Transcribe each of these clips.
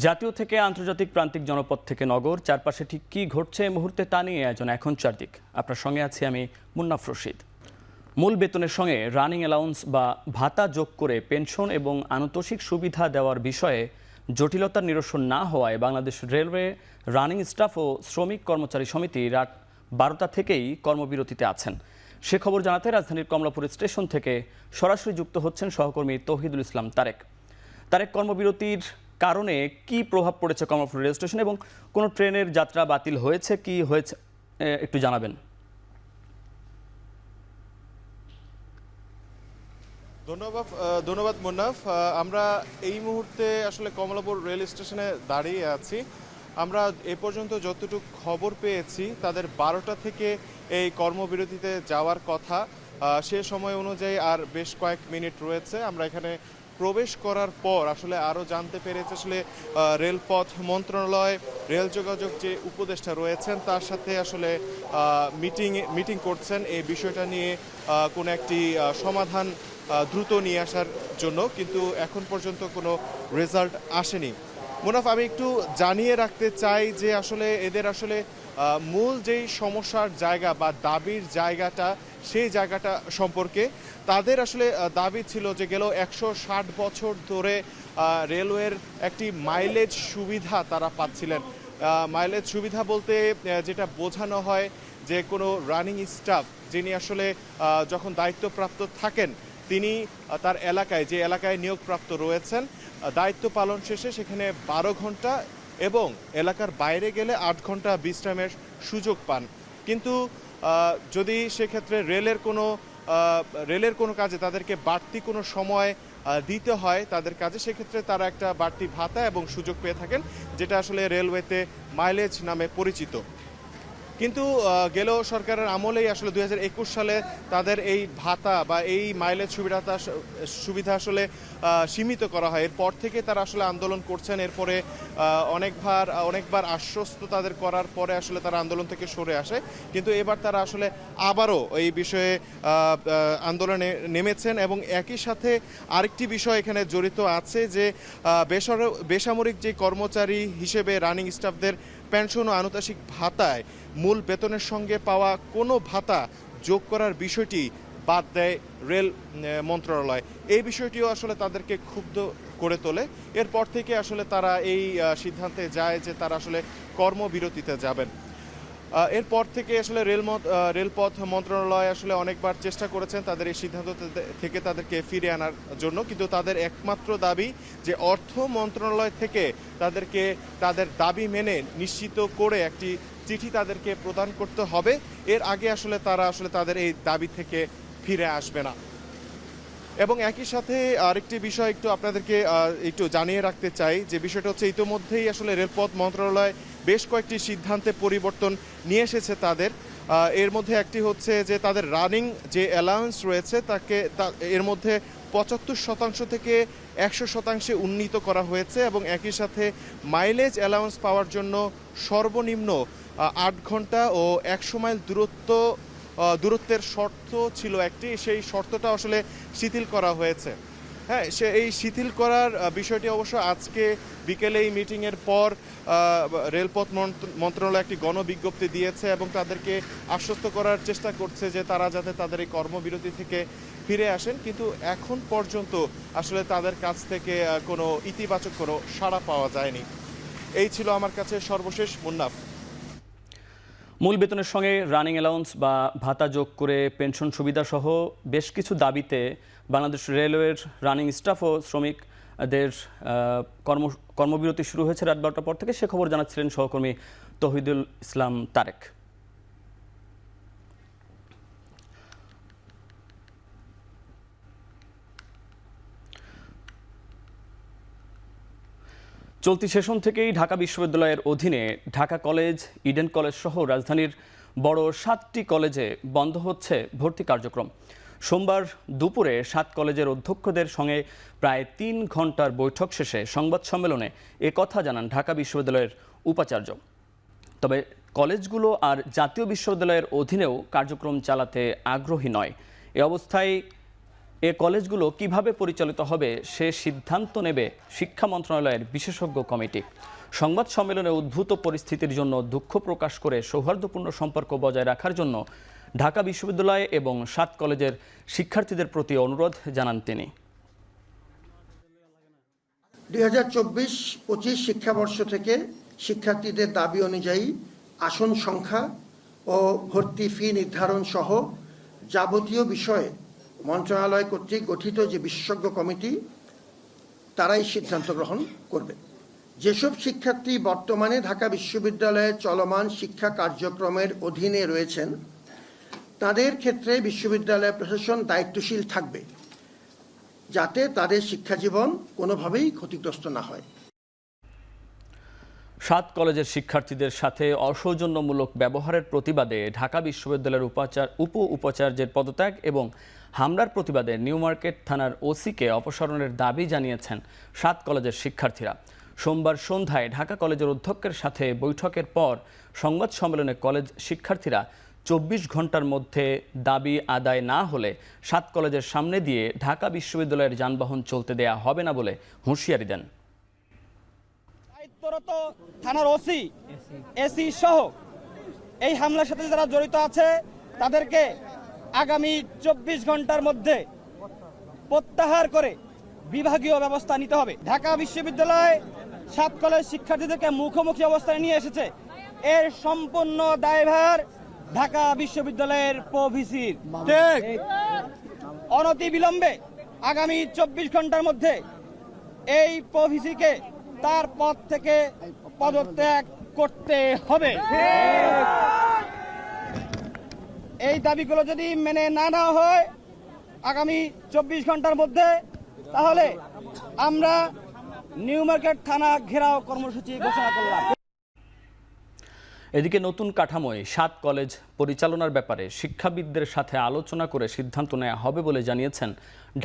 জাতীয় থেকে আন্তর্জাতিক প্রান্তিক জনপদ থেকে নগর, চারপাশে ঠিক কী ঘটছে এই মুহূর্তে তা নিয়ে আয়োজন এখন চারদিক। আপনার সঙ্গে আছি আমি মুন্নাফ রশিদ। মূল বেতনের সঙ্গে রানিং অ্যালাউন্স বা ভাতা যোগ করে পেনশন এবং আনুতোষিক সুবিধা দেওয়ার বিষয়ে জটিলতার নিরসন না হওয়ায় বাংলাদেশ রেলওয়ে রানিং স্টাফ ও শ্রমিক কর্মচারী সমিতি রাত 12টা থেকেই কর্মবিরতিতে আছেন। সে খবর জানাতে রাজধানীর কমলাপুর স্টেশন থেকে সরাসরি যুক্ত হচ্ছেন সহকর্মী তৌহিদুল ইসলাম তারেক। কর্মবিরতির কারণে কি প্রভাব পড়েছে কমলাপুর রেল স্টেশন এবং কোনো ট্রেনের যাত্রা বাতিল হয়েছে কি হয়েছে একটু জানাবেন। ধন্যবাদ মুন্নাফ। আমরা এই মুহূর্তে আসলে কমলাপুর রেল স্টেশনে দাঁড়িয়ে আছি। আমরা এ পর্যন্ত যতটুকু খবর পেয়েছি তাদের 12টা থেকে এই কর্মবিরতিতে যাওয়ার কথা। সে সময় অনুযায়ী আর বেশ কয়েক মিনিট রয়েছে। আমরা এখানে প্রবেশ করার পর আসলে আরও জানতে পেরেছি আসলে রেলপথ মন্ত্রণালয় রেল যোগাযোগ যে উপদেষ্টা রয়েছেন তার সাথে আসলে মিটিং করছেন এই বিষয়টা নিয়ে কোনো একটি সমাধান দ্রুত নিয়ে আসার জন্য, কিন্তু এখন পর্যন্ত কোনো রেজাল্ট আসেনি। মুনাফ, আমি একটু জানিয়ে রাখতে চাই যে আসলে এদের আসলে মূল যেই সমস্যার জায়গা বা দাবির জায়গাটা সেই জায়গাটা সম্পর্কে তাদের আসলে দাবি ছিল যে গেল 160 বছর ধরে রেলওয়ের একটি মাইলেজ সুবিধা তারা পাচ্ছিলেন। মাইলেজ সুবিধা বলতে যেটা বোঝানো হয় যে কোনো রানিং স্টাফ যিনি আসলে যখন দায়িত্বপ্রাপ্ত থাকেন তিনি তার এলাকায় যে এলাকায় নিয়োগপ্রাপ্ত রয়েছেন দায়িত্ব পালন শেষে সেখানে 12 ঘন্টা এবং এলাকার বাইরে গেলে 8 ঘন্টা বিশ্রামের সুযোগ পান। কিন্তু যদি সেক্ষেত্রে রেলের কোনো কাজে তাদেরকে বাড়তি কোনো সময় দিতে হয় তাদের কাজে, সেক্ষেত্রে তারা একটা বাড়তি ভাতা এবং সুযোগ পেয়ে থাকেন, যেটা আসলে রেলওয়েতে মাইলেজ নামে পরিচিত। কিন্তু গেল সরকারের আমলেই আসলে 2021 সালে তাদের এই ভাতা বা এই মাইলেজ সুবিধা আসলে সীমিত করা হয়। এরপর থেকে তারা আসলে আন্দোলন করছেন। এরপরে অনেকবার আশ্বস্ত তাদের করার পরে আসলে তারা আন্দোলন থেকে সরে আসে, কিন্তু এবার তারা আসলে আবারও এই বিষয়ে আন্দোলনে নেমেছেন। এবং একই সাথে আরেকটি বিষয় এখানে জড়িত আছে যে বেসামরিক যে কর্মচারী হিসেবে রানিং স্টাফদের পেনশন ও আনুতোষিক ভাতায় মূল বেতনের সঙ্গে পাওয়া কোনো ভাতা যোগ করার বিষয়টি বাদ দেয় রেল মন্ত্রণালয়। এই বিষয়টিও আসলে তাদেরকে ক্ষুব্ধ করে তোলে। এরপর থেকে আসলে তারা এই সিদ্ধান্তে যায় যে তারা আসলে কর্মবিরতিতে যাবেন। এরপর থেকে আসলে রেলপথ মন্ত্রণালয় আসলে অনেকবার চেষ্টা করেছেন তাদের এই সিদ্ধান্ত থেকে তাদেরকে ফিরে আনার জন্য, কিন্তু তাদের একমাত্র দাবি যে অর্থ মন্ত্রণালয় থেকে তাদেরকে তাদের দাবি মেনে নিশ্চিত করে একটি চিঠি তাদেরকে প্রদান করতে হবে। এর আগে আসলে তারা আসলে তাদের এই দাবি থেকে ফিরে আসবে না। এবং একই সাথে আরেকটি বিষয় একটু আপনাদেরকে একটু জানিয়ে রাখতে চাই, যে বিষয়টা হচ্ছে ইতিমধ্যেই আসলে রেলপথ মন্ত্রণালয় বেশ কয়েকটি সিদ্ধান্তে পরিবর্তন নিয়ে এসেছে তাদের। এর মধ্যে একটি হচ্ছে যে তাদের রানিং যে অ্যালাউন্স রয়েছে এর মধ্যে 75% থেকে 100% উন্নীত করা হয়েছে। এবং একই সাথে মাইলেজ অ্যালাউন্স পাওয়ার জন্য সর্বনিম্ন 8 ঘন্টা ও 100 মাইল দূরত্বের শর্ত ছিল একটি, সেই শর্তটা আসলে শিথিল করা হয়েছে। হ্যাঁ, এই শিথিল করার বিষয়টি অবশ্য আজকে বিকেলে এই মিটিংয়ের পর রেলপথ মন্ত্রণালয় একটি গণবিজ্ঞপ্তি দিয়েছে এবং তাদেরকে আশ্বস্ত করার চেষ্টা করছে যে তারা যাতে তাদের এই কর্মবিরতি থেকে ফিরে আসেন, কিন্তু এখন পর্যন্ত আসলে তাদের কাছ থেকে কোনো ইতিবাচক কোনো সাড়া পাওয়া যায়নি। এই ছিল আমার কাছে সর্বশেষ। মুন্নাফ, মূল বেতনের সঙ্গে রানিং অ্যালাউন্স বা ভাতা যোগ করে পেনশন সুবিধা সহ বেশ কিছু দাবিতে বাংলাদেশ রেলওয়ের রানিং স্টাফ ও শ্রমিকদের কর্মবিরতি শুরু হয়েছে রাত 12টার পর থেকে। সে খবর জানাচ্ছিলেন সহকর্মী তৌহিদুল ইসলাম তারেক। চলতি সেশন থেকেই ঢাকা বিশ্ববিদ্যালয়ের অধীনে ঢাকা কলেজ, ইডেন কলেজ সহ রাজধানীর বড় 7টি কলেজে বন্ধ হচ্ছে ভর্তি কার্যক্রম। সোমবার দুপুরে 7 কলেজের অধ্যক্ষদের সঙ্গে প্রায় 3 ঘন্টার বৈঠক শেষে সংবাদ সম্মেলনে একথা জানান ঢাকা বিশ্ববিদ্যালয়ের উপাচার্য। তবে কলেজগুলো আর জাতীয় বিশ্ববিদ্যালয়ের অধীনেও কার্যক্রম চালাতে আগ্রহী নয়। এ অবস্থায় এ কলেজগুলো কিভাবে পরিচালিত হবে সে সিদ্ধান্ত নেবে শিক্ষা মন্ত্রণালয়ের বিশেষজ্ঞ কমিটি। সংবাদ সম্মেলনে উদ্ভূত পরিস্থিতির জন্য দুঃখ প্রকাশ করে সৌহার্দ্যপূর্ণ সম্পর্ক বজায় রাখার জন্য ঢাকা বিশ্ববিদ্যালয় এবং 7 কলেজের শিক্ষার্থীদের প্রতি অনুরোধ জানান তিনি। 2024-25 শিক্ষাবর্ষ থেকে শিক্ষার্থীদের দাবি অনুযায়ী আসন সংখ্যা ও ভর্তি ফি নির্ধারণ সহ যাবতীয় বিষয়ে মন্ত্রণালয় কর্তৃক গঠিত যে বিশেষজ্ঞ কমিটি তারাই সিদ্ধান্ত গ্রহণ করবে। যেসব শিক্ষার্থী বর্তমানে ঢাকা বিশ্ববিদ্যালয়ের চলমান শিক্ষা কার্যক্রমের অধীনে রয়েছেন তাদের ক্ষেত্রে বিশ্ববিদ্যালয় প্রশাসন দায়িত্বশীল থাকবে যাতে তাদের শিক্ষাজীবন কোনোভাবেই ক্ষতিগ্রস্ত না হয়। 7 কলেজের শিক্ষার্থীদের সাথে অসৌজন্যমূলক ব্যবহারের প্রতিবাদে ঢাকা বিশ্ববিদ্যালয়ের উপাচার্যের পদত্যাগ এবং হামলার প্রতিবাদে নিউ মার্কেট থানার ওসিকে অপসারণের দাবি জানিয়েছেন 7 কলেজের শিক্ষার্থীরা। সোমবার সন্ধ্যায় ঢাকা কলেজের অধ্যক্ষের সাথে বৈঠকের পর সংবাদ সম্মেলনে কলেজ শিক্ষার্থীরা 24 ঘন্টার মধ্যে দাবি আদায় না হলে 7 কলেজের সামনে দিয়ে ঢাকা বিশ্ববিদ্যালয়ের যানবাহন চলতে দেয়া হবে না বলে হুঁশিয়ারি দেন। দায়িত্বরত থানার ওসি, এসি সহ এই হামলার সাথে যারা জড়িত আছে তাদেরকে আগামী 24 ঘন্টার মধ্যে প্রত্যাহার করে বিভাগীয় ব্যবস্থা নিতে হবে। ঢাকা বিশ্ববিদ্যালয় 7 কলেজ শিক্ষার্থীদেরকে মুখোমুখি অবস্থায় নিয়ে এসেছে, এর সম্পূর্ণ দায়ভার ঢাকা বিশ্ববিদ্যালয়ের প্রভিসির। অনতি বিলম্বে আগামী 24 ঘন্টার মধ্যে এই প্রভিসিকে তার পদ থেকে পদত্যাগ করতে হবে। এই দাবিগুলো যদি মেনে না নেওয়া হয় আগামী 24 ঘন্টার মধ্যে, তাহলে আমরা নিউ মার্কেট থানা ঘেরাও কর্মসূচি ঘোষণা করলাম। এদিকে নতুন কাঠামোয় 7 কলেজ পরিচালনার ব্যাপারে শিক্ষাবিদদের সাথে আলোচনা করে সিদ্ধান্ত নেওয়া হবে বলে জানিয়েছেন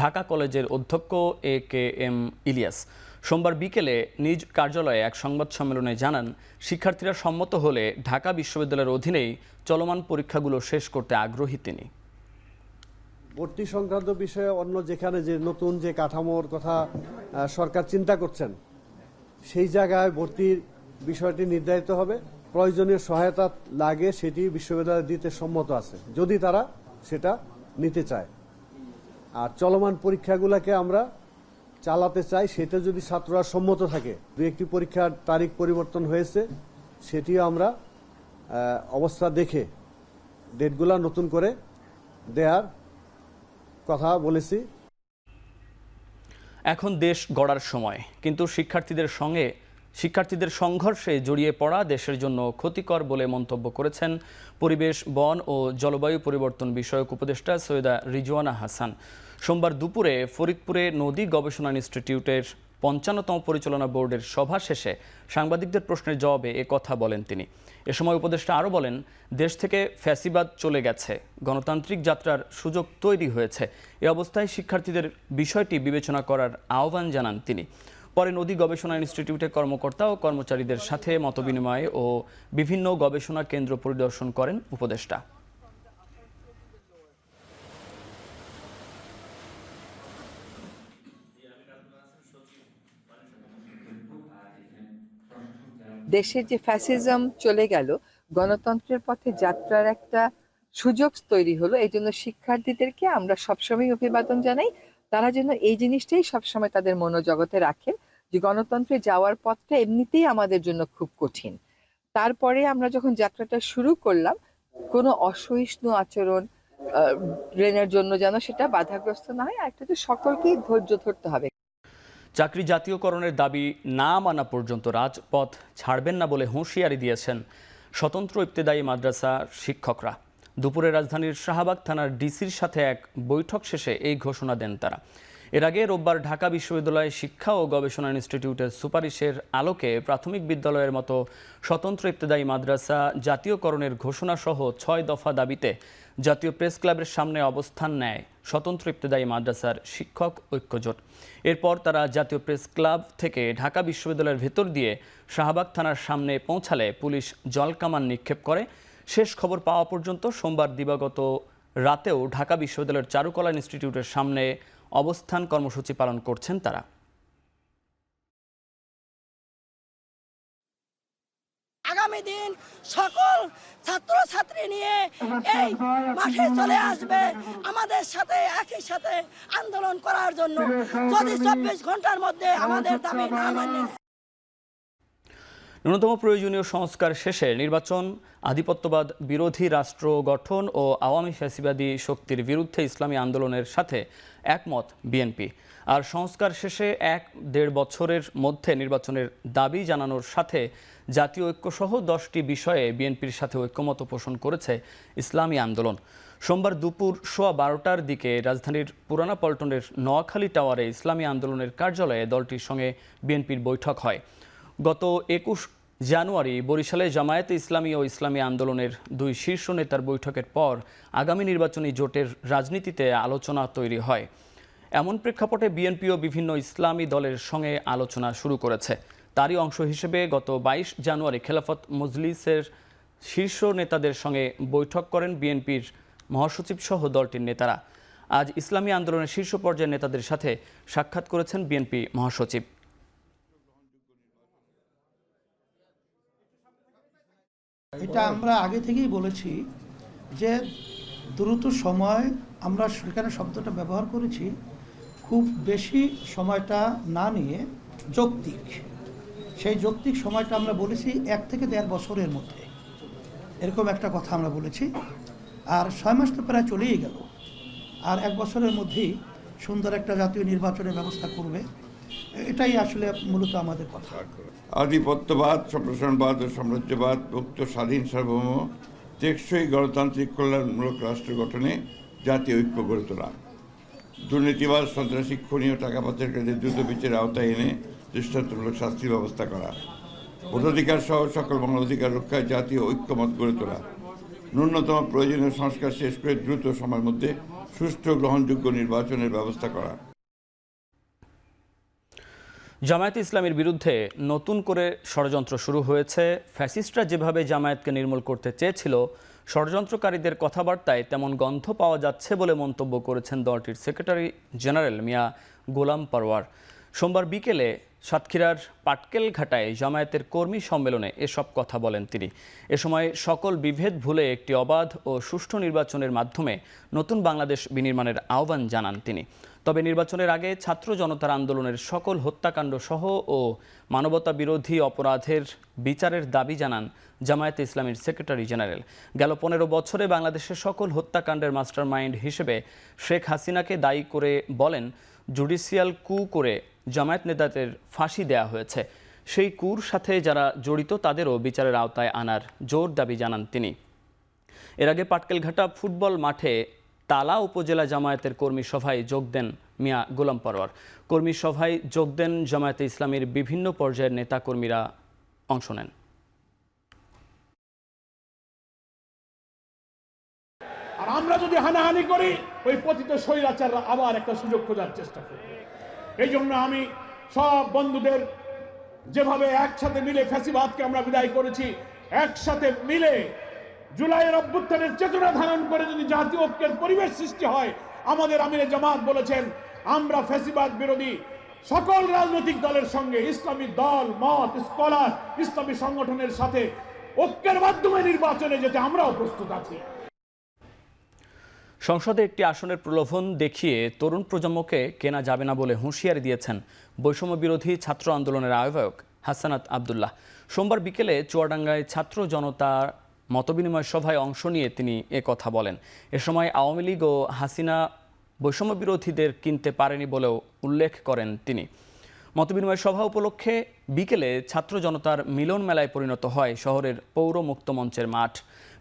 ঢাকা কলেজের অধ্যক্ষ AKM ইলিয়াস। সোমবার বিকেলে নিজ কার্যালয়ে এক সংবাদ সম্মেলনে জানান, শিক্ষার্থীরা সম্মত হলে ঢাকা বিশ্ববিদ্যালয়ের অধীনেই চলমান পরীক্ষাগুলো শেষ করতে আগ্রহী তিনি। ভর্তি সংক্রান্ত বিষয়ে অন্য যেখানে যে নতুন যে কাঠামোর কথা সরকার চিন্তা করছেন সেই জায়গায় ভর্তির বিষয়টি নির্ধারিত হবে। প্রয়োজনীয় সহায়তা লাগে সেটি বিশ্ববিদ্যালয় দিতে সম্মত আছে যদি তারা সেটা নিতে চায়। আর চলমান পরীক্ষাগুলোকে আমরা চালাতে চাই সেটা যদি ছাত্ররা সম্মত থাকে। দু একটি পরীক্ষার তারিখ পরিবর্তন হয়েছে, সেটিও আমরা অবস্থা দেখে ডেটগুলা নতুন করে দেওয়ার কথা বলেছি। এখন দেশ গড়ার সময়, কিন্তু শিক্ষার্থীদের সংঘর্ষে জড়িয়ে পড়া দেশের জন্য ক্ষতিকর বলে মন্তব্য করেছেন পরিবেশ, বন ও জলবায়ু পরিবর্তন বিষয়ক উপদেষ্টা সৈয়দা রিজওয়ানা হাসান। সোমবার দুপুরে ফরিদপুরে নদী গবেষণা ইনস্টিটিউটের 55তম পরিচালনা বোর্ডের সভা শেষে সাংবাদিকদের প্রশ্নের জবাবে এ কথা বলেন তিনি। এ সময় উপদেষ্টা আরও বলেন, দেশ থেকে ফ্যাসিবাদ চলে গেছে, গণতান্ত্রিক যাত্রার সুযোগ তৈরি হয়েছে। এ অবস্থায় শিক্ষার্থীদের বিষয়টি বিবেচনা করার আহ্বান জানান তিনি। পরে নদী গবেষণা ইনস্টিটিউটের কর্মকর্তা ও কর্মচারীদের সাথে মতবিনিময় ও বিভিন্ন গবেষণা কেন্দ্র পরিদর্শন করেন উপদেষ্টা। দেশের যে ফ্যাসিজম চলে গেল, গণতন্ত্রের পথে যাত্রার একটা সুযোগ তৈরি হলো। এই জন্য শিক্ষার্থীদেরকে আমরা সবসময় অভিবাদন জানাই। তারা যেন এই জিনিসটাই সবসময় তাদের মনোজগতে রাখেন যে গণতন্ত্রে যাওয়ার পথটা এমনিতেই আমাদের জন্য খুব কঠিন। তারপরে আমরা যখন যাত্রাটা শুরু করলাম, কোনো অসহিষ্ণু আচরণ ট্রেনের জন্য যেন সেটা বাধাগ্রস্ত না হয়। আর একটা তো সকলকেই ধৈর্য ধরতে হবে। চাকরি জাতীয়করণের দাবি না মানা পর্যন্ত রাজপথ ছাড়বেন না বলে হুঁশিয়ারি দিয়েছেন স্বতন্ত্র ইবতেদায়ী মাদ্রাসা শিক্ষকরা। দুপুরে রাজধানীর শাহবাগ থানার ডিসির সাথে এক বৈঠক শেষে এই ঘোষণা দেন তারা। এর আগে রোববার ঢাকা বিশ্ববিদ্যালয় শিক্ষা ও গবেষণা ইনস্টিটিউটের সুপারিশের আলোকে প্রাথমিক বিদ্যালয়ের মতো স্বতন্ত্র ইবতেদায়ী মাদ্রাসা জাতীয়করণের ঘোষণাসহ 6 দফা দাবিতে জাতীয় প্রেস ক্লাবের সামনে অবস্থান নেয় স্বতন্ত্র ইবতেদায়ী মাদ্রাসার শিক্ষক ঐক্যজোট। এরপর তারা জাতীয় প্রেস ক্লাব থেকে ঢাকা বিশ্ববিদ্যালয়ের ভেতর দিয়ে শাহবাগ থানার সামনে পৌঁছালে পুলিশ জলকামান নিক্ষেপ করে। শেষ খবর পাওয়া পর্যন্ত সোমবার দিবাগত রাতেও ঢাকা বিশ্ববিদ্যালয়ের চারুকলা ইনস্টিটিউটের সামনে অবস্থান কর্মসূচি পালন করছেন তারা। আগামী দিন সকল ছাত্রছাত্রী নিয়ে এই মাঠে চলে আসবে আমাদের সাথে একই সাথে আন্দোলন করার জন্য, যদি 24 ঘন্টার মধ্যে আমাদের দাবি না মানে। ন্যূনতম প্রয়োজনীয় সংস্কার শেষে নির্বাচন, আধিপত্যবাদ বিরোধী রাষ্ট্র গঠন ও আওয়ামী ফ্যাসিবাদী শক্তির বিরুদ্ধে ইসলামী আন্দোলনের সাথে একমত বিএনপি। আর সংস্কার শেষে 1-1.5 বছরের মধ্যে নির্বাচনের দাবি জানানোর সাথে জাতীয় ঐক্যসহ 10টি বিষয়ে বিএনপির সাথে ঐক্যমত পোষণ করেছে ইসলামী আন্দোলন। সোমবার দুপুর 12:15টার দিকে রাজধানীর পুরানা পল্টনের নোয়াখালী টাওয়ারে ইসলামী আন্দোলনের কার্যালয়ে দলটির সঙ্গে বিএনপির বৈঠক হয়। গত 21 জানুয়ারি বরিশালে জামায়াতে ইসলামী ও ইসলামী আন্দোলনের 2 শীর্ষ নেতার বৈঠকের পর আগামী নির্বাচনী জোটের রাজনীতিতে আলোচনা তৈরি হয়। এমন প্রেক্ষাপটে বিএনপিও বিভিন্ন ইসলামী দলের সঙ্গে আলোচনা শুরু করেছে। তারই অংশ হিসেবে গত 22 জানুয়ারি খেলাফত মজলিসের শীর্ষ নেতাদের সঙ্গে বৈঠক করেন বিএনপির মহাসচিব সহ দলটির নেতারা। আজ ইসলামী আন্দোলনের শীর্ষ পর্যায়ের নেতাদের সাথে সাক্ষাৎ করেছেন বিএনপি মহাসচিব। এটা আমরা আগে থেকেই বলেছি যে দ্রুত সময়, আমরা সেখানে শব্দটা ব্যবহার করেছি, খুব বেশি সময়টা না নিয়ে যৌক্তিক, সেই যৌক্তিক সময়টা আমরা বলেছি 1 থেকে 1.5 বছরের মধ্যে, এরকম একটা কথা আমরা বলেছি। আর 6 মাস তো প্রায় চলেই গেল, আর 1 বছরের মধ্যেই সুন্দর একটা জাতীয় নির্বাচনের ব্যবস্থা করবে, এটাই আসলে মূলত আমাদের কথা। আধিপত্যবাদ, সম্প্রসারণবাদ ও সাম্রাজ্যবাদ মুক্ত, স্বাধীন, সার্বভৌম, টেকসই গণতান্ত্রিক কল্যাণমূলক রাষ্ট্র গঠনে জাতীয় ঐক্য গড়ে তোলা, দুর্নীতিবাদ, সন্ত্রাসী, খুনি ও টাকা পাচারকারীদের দ্রুত বিচারের আওতায় এনে দৃষ্টান্তমূলক শাস্তির ব্যবস্থা করা, ভোটাধিকার সহ সকল মানবাধিকার রক্ষায় জাতীয় ঐক্যমত গড়ে তোলা, ন্যূনতম প্রয়োজনীয় সংস্কার শেষ করে দ্রুত সময়ের মধ্যে সুষ্ঠু গ্রহণযোগ্য নির্বাচনের ব্যবস্থা করা। জামায়াতে ইসলামীর বিরুদ্ধে নতুন করে ষড়যন্ত্র শুরু হয়েছে। ফ্যাসিস্টরা যেভাবে জামায়াতকে নির্মূল করতে চেয়েছিল, ষড়যন্ত্রকারীদের কথাবার্তায় তেমন গন্ধ পাওয়া যাচ্ছে বলে মন্তব্য করেছেন দলটির সেক্রেটারি জেনারেল মিয়া গোলাম পরওয়ার। সোমবার বিকেলে সাতক্ষীরার পাটকেলঘাটায় জামায়াতের কর্মী সম্মেলনে এসব কথা বলেন তিনি। এ সময় সকল বিভেদ ভুলে একটি অবাধ ও সুষ্ঠু নির্বাচনের মাধ্যমে নতুন বাংলাদেশ বিনির্মাণের আহ্বান জানান তিনি। তবে নির্বাচনের আগে ছাত্র জনতার আন্দোলনের সকল হত্যাকাণ্ড সহ ও মানবতা বিরোধী অপরাধের বিচারের দাবি জানান জামায়াতে ইসলামীর সেক্রেটারি জেনারেল। গেল 15 বছরে বাংলাদেশের সকল হত্যাকাণ্ডের মাস্টারমাইন্ড হিসেবে শেখ হাসিনাকে দায়ী করে বলেন, জুডিশিয়াল কু করে জামায়াত নেতাদের ফাঁসি দেয়া হয়েছে। সেই কুর সাথে যারা জড়িত তাদেরও বিচারের আওতায় আনার জোর দাবি জানান তিনি। এর আগে পাটকেলঘাটা ফুটবল মাঠে তালা উপজেলা জামায়াতের কর্মী সভায় যোগ দেন মিয়া গোলাম পরওয়ার। কর্মী সভায় যোগ দেন জামায়াতে ইসলামীর বিভিন্ন পর্যায়ের নেতাকর্মীরা অংশ নেন। আর আমরা যদি হানাহানি করি, ওই পতিত স্বৈরাচাররা আবার একটা সুযোগ খোঁজার চেষ্টা করবে। এই জন্য আমি সব বন্ধুদের, যেভাবে একসাথে মিলে ফ্যাসিবাদকে আমরা বিদায় করেছি, একসাথে মিলে জুলাইয়ের অভ্যুত্থানের চেতনা ধারণ করে যদি জাতীয় ঐক্যের পরিবেশ সৃষ্টি হয়, আমাদের আমিরে জামাত বলেছেন আমরা ফ্যাসিবাদ বিরোধী সকল রাজনৈতিক দলের সঙ্গে, ইসলামী দল, মত, স্কলার, ইসলামী সংগঠনের সাথে ঐক্যের মাধ্যমে নির্বাচনে যেতে আমরাও প্রস্তুত আছি। সংসদে একটি আসনের প্রলোভন দেখিয়ে তরুণ প্রজন্মকে কেনা যাবে না বলে হুঁশিয়ারি দিয়েছেন বৈষম্য বিরোধী ছাত্র আন্দোলনের আহ্বায়ক হাসানাত আবদুল্লাহ। সোমবার বিকেলে চুয়াডাঙ্গায় ছাত্র জনতার মতবিনিময় সভায় অংশ নিয়ে তিনি কথা বলেন। এ সময় আওয়ামী লীগ ও হাসিনা বৈষম্য বিরোধীদের কিনতে পারেনি বলেও উল্লেখ করেন তিনি। মতবিনিময় সভা উপলক্ষে বিকেলে ছাত্র জনতার মিলন মেলায় পরিণত হয় শহরের পৌর মুক্ত মঞ্চের মাঠ।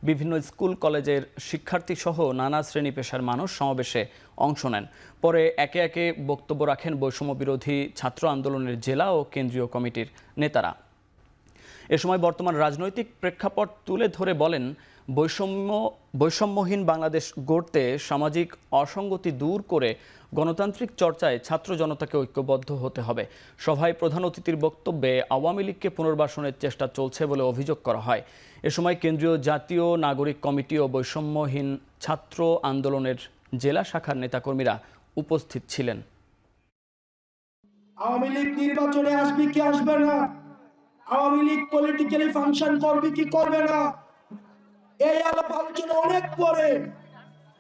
বিভিন্ন স্কুল কলেজের শিক্ষার্থী সহ নানা শ্রেণী পেশার মানুষ সমাবেশে অংশ নেন। পরে একে একে বক্তব্য রাখেন বৈষম্য বিরোধী ছাত্র আন্দোলনের জেলা ও কেন্দ্রীয় কমিটির নেতারা। এ সময় বর্তমান রাজনৈতিক প্রেক্ষাপট তুলে ধরে বলেন, বৈষম্যহীন বাংলাদেশ গড়তে সামাজিক অসঙ্গতি দূর করে গণতান্ত্রিক চর্চায় ছাত্র জনতাকে ঐক্যবদ্ধ হতে হবে। সভায় প্রধান অতিথির বক্তব্যে আওয়ামী লীগকে পুনর্বাসনের চেষ্টা চলছে বলে অভিযোগ করা হয়। এ সময় কেন্দ্রীয় জাতীয় নাগরিক কমিটি ও বৈষম্যহীন ছাত্র আন্দোলনের জেলা শাখার নেতাকর্মীরা উপস্থিত ছিলেন। আওয়ামী লীগ নির্বাচনে আসবে কি আসবে না, আওয়ামী লীগ পলিটিক্যালি ফাংশন করবে কি করবে না, এই আলাপ আলোচনা অনেক পরে।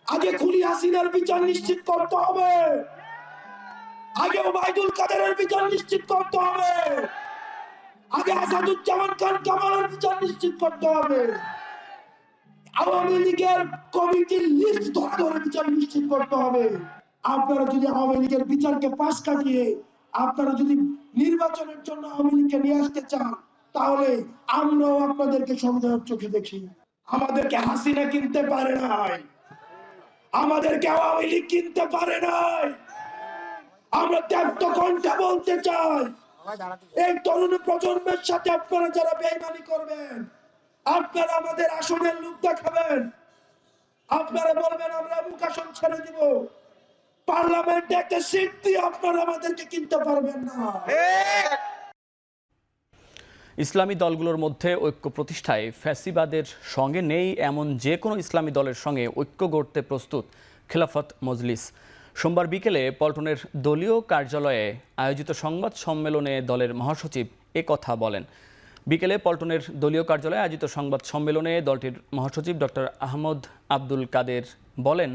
আগে খুনি হাসিনার বিচার নিশ্চিত করতে হবে, আগে ওবায়দুল কাদেরের বিচার নিশ্চিত করতে হবে, আগে আসাদুজ্জামান খান কামালের বিচার নিশ্চিত করতে হবে, আওয়ামী লীগের কমিটির লিস্ট ধরে বিচার নিশ্চিত করতে হবে। আপনারা যদি আওয়ামী লীগের বিচারকে পাশ কাটিয়ে আপনারা যদি নির্বাচনের জন্য আওয়ামী লীগকে নিয়ে আসতে চান, তাহলে আমরাও আপনাদেরকে সন্দেহের চোখে দেখি। আমাদেরকে হাসিনা কিনতে পারে নাই, আমাদেরকে আওয়ামী লীগ কিনতে পারে নাই। আমরা ত্যাক্ত কণ্ঠে বলতে চাই, এই তরুণ প্রজন্মের সাথে আপনারা যারা বেইমানি করবেন, আপনারা আমাদের আসনের লোক দেখাবেন, আপনারা বলবেন আমরা মুখ আসন ছেড়ে দিব, পার্লামেন্টে একটা সিট দিয়ে আপনারা আমাদেরকে কিনতে পারবেন না। ইসলামী দলগুলোর মধ্যে ঐক্য প্রতিষ্ঠায় ফ্যাসিবাদের সঙ্গে নেই এমন যে কোনো ইসলামী দলের সঙ্গে ঐক্য গড়তে প্রস্তুত খেলাফত মজলিস। সোমবার বিকেলে পল্টনের দলীয় কার্যালয়ে আয়োজিত সংবাদ সম্মেলনে দলের মহাসচিব একথা বলেন। বিকেলে পল্টনের দলীয় কার্যালয়ে আয়োজিত সংবাদ সম্মেলনে দলটির মহাসচিব ডক্টর আহমদ আব্দুল কাদের বলেন,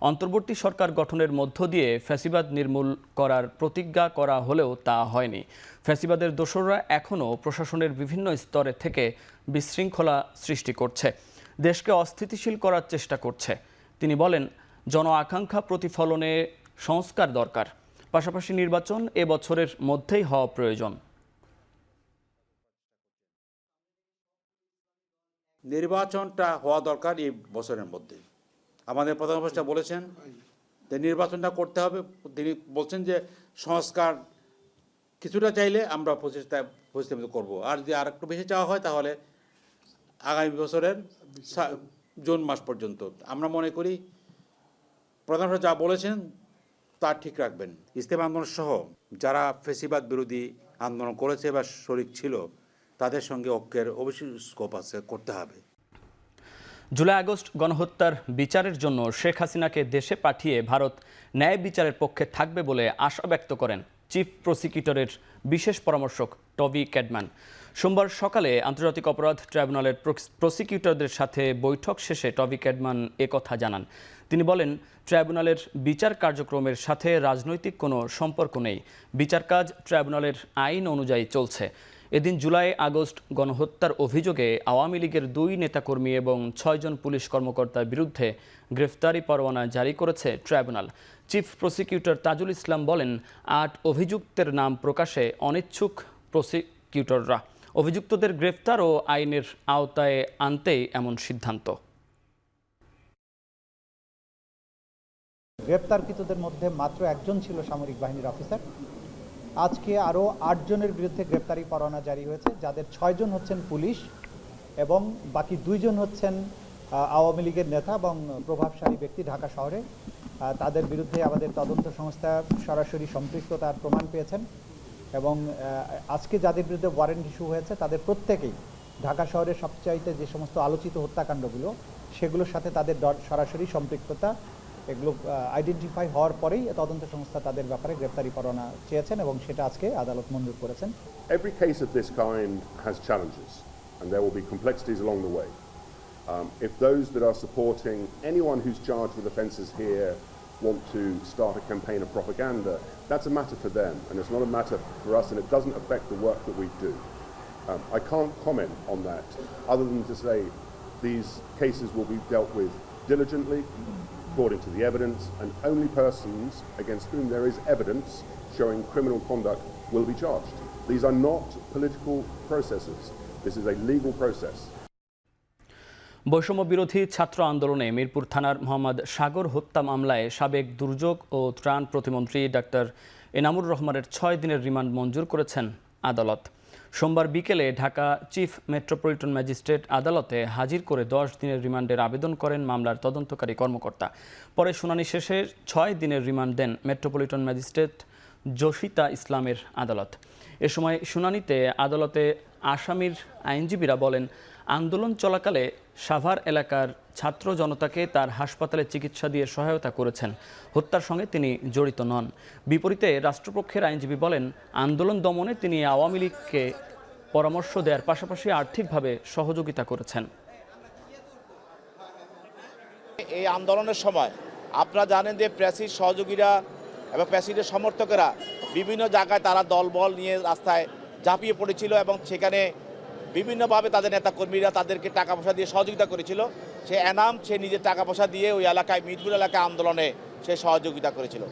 অন্তর্বর্তী সরকার গঠনের মধ্য দিয়ে ফ্যাসিবাদ নির্মূল করার প্রতিজ্ঞা করা হলেও তা হয়নি। ফ্যাসিবাদের দোসররা এখনও প্রশাসনের বিভিন্ন স্তরে থেকে বিশৃঙ্খলা সৃষ্টি করছে, দেশকে অস্থিতিশীল করার চেষ্টা করছে। তিনি বলেন, জন আকাঙ্ক্ষা প্রতিফলনে সংস্কার দরকার, পাশাপাশি নির্বাচন এ বছরের মধ্যেই হওয়া প্রয়োজন। নির্বাচনটা হওয়া দরকার এই বছরের মধ্যে। আমাদের প্রধান উপদেষ্টা বলেছেন যে নির্বাচনটা করতে হবে। তিনি বলছেন যে সংস্কার কিছুটা চাইলে আমরা প্রতিষ্ঠা করবো, আর যদি আর একটু বেশি চাওয়া হয় তাহলে আগামী বছরের জুন মাস পর্যন্ত। আমরা মনে করি প্রধান উপদেষ্টা যা বলেছেন তা ঠিক রাখবেন। ইসলামী আন্দোলন সহ যারা ফ্যাসিবাদ বিরোধী আন্দোলন করেছে বা শরিক ছিল তাদের সঙ্গে ঐক্যের অবশ্যই স্কোপ আছে, করতে হবে। জুলাই আগস্ট গণহত্যার বিচারের জন্য শেখ হাসিনাকে দেশে পাঠিয়ে ভারত ন্যায় বিচারের পক্ষে থাকবে বলে আশা ব্যক্ত করেন চিফ প্রসিকিউটরের বিশেষ পরামর্শক টবি ক্যাডম্যান। সোমবার সকালে আন্তর্জাতিক অপরাধ ট্রাইব্যুনালের প্রসিকিউটরদের সাথে বৈঠক শেষে টবি ক্যাডম্যান একথা জানান। তিনি বলেন, ট্রাইব্যুনালের বিচার কার্যক্রমের সাথে রাজনৈতিক কোনো সম্পর্ক নেই, বিচার কাজ ট্রাইব্যুনালের আইন অনুযায়ী চলছে। এদিন জুলাই আগস্ট গণহত্যার অভিযোগে আওয়ামী লীগের 2 নেতাকর্মী এবং 6 জন পুলিশ কর্মকর্তার বিরুদ্ধে গ্রেফতারি পরোয়ানা জারি করেছে tribunal. Chief prosecutor Tajul Islam বলেন, 8 অভিযুক্তের নাম প্রকাশে অনিচ্ছুক প্রসিকিউটররা। অভিযুক্তদের গ্রেফতার ও আইনের আওতায় আনতেই এমন সিদ্ধান্ত। গ্রেপ্তারকৃতদের মধ্যে মাত্র 1 জন ছিল সামরিক বাহিনীর অফিসার। আজকে আরও 8 জনের বিরুদ্ধে গ্রেপ্তারি পরোয়ানা জারি হয়েছে, যাদের 6 জন হচ্ছেন পুলিশ এবং বাকি 2 জন হচ্ছেন আওয়ামী লীগের নেতা এবং প্রভাবশালী ব্যক্তি ঢাকা শহরে। তাদের বিরুদ্ধে আমাদের তদন্ত সংস্থা সরাসরি সম্পৃক্ততার প্রমাণ পেয়েছেন এবং আজকে যাদের বিরুদ্ধে ওয়ারেন্ট ইস্যু হয়েছে তাদের প্রত্যেকেই ঢাকা শহরের সবচাইতে যে সমস্ত আলোচিত হত্যাকাণ্ডগুলো সেগুলোর সাথে তাদের সরাসরি সম্পৃক্ততা, এগুলো আইডেন্টিফাই হওয়ার পরেই তদন্ত সংস্থা তাদের ব্যাপারে গ্রেফতারি পরোয়ানা চেয়েছেন এবং সেটা আজকে আদালত মঞ্জুর করেছেন। Every case of this kind has challenges and there will be complexities along the way. If those that are supporting anyone who's charged with offences here want to start a campaign of propaganda, that's a matter for them and it's not a matter for us, and it doesn't affect the work that we do. I can't comment on that other than to say these cases will be dealt with diligently according to the evidence, and only persons against whom there is evidence showing criminal conduct will be charged. These are not political processes. This is a legal process. বৈষম্য বিরোধী ছাত্র আন্দোলনে মিরপুর থানার মোহাম্মদ সাগর হত্যা মামলায় সাবেক দুর্যোগ ও ত্রাণ প্রতিমন্ত্রী ডাক্তার এনামুর রহমানের 6 দিনের রিমান্ড মঞ্জুর করেছেন আদালত। সোমবার বিকেলে ঢাকা চিফ মেট্রোপলিটন ম্যাজিস্ট্রেট আদালতে হাজির করে 10 দিনের রিমান্ডের আবেদন করেন মামলার তদন্তকারী কর্মকর্তা। পরে শুনানি শেষে 6 দিনের রিমান্ড দেন মেট্রোপলিটন ম্যাজিস্ট্রেট জসিতা ইসলামের আদালত। এ সময় শুনানিতে আদালতে আসামির আইনজীবীরা বলেন, আন্দোলন চলাকালে সাভার এলাকার ছাত্র জনতাকে তার হাসপাতালে চিকিৎসা দিয়ে সহায়তা করেছেন। হত্যার সঙ্গে তিনি জড়িত নন। বিপরীতে রাষ্ট্রপক্ষের আইনজীবী বলেন, আন্দোলন দমনে তিনি আওয়ামী লীগকে পরামর্শ দেওয়ার পাশাপাশি আর্থিকভাবে সহযোগিতা করেছেন। এই আন্দোলনের সময় আপনারা জানেন যে প্রেসিড সহযোগীরা এবং প্রেসিডের সমর্থকেরা বিভিন্ন জায়গায় তারা দলবল নিয়ে রাস্তায় ঝাঁপিয়ে পড়েছিল এবং সেখানে বিভিন্নভাবে তাদের নেতাকর্মীরা তাদেরকে টাকা পয়সা দিয়ে সহযোগিতা করেছিল। সে এনাম সে নিজের টাকা পয়সা দিয়ে ওই এলাকায় মিরপুর এলাকায় আন্দোলনে সে সহযোগিতা করেছিল।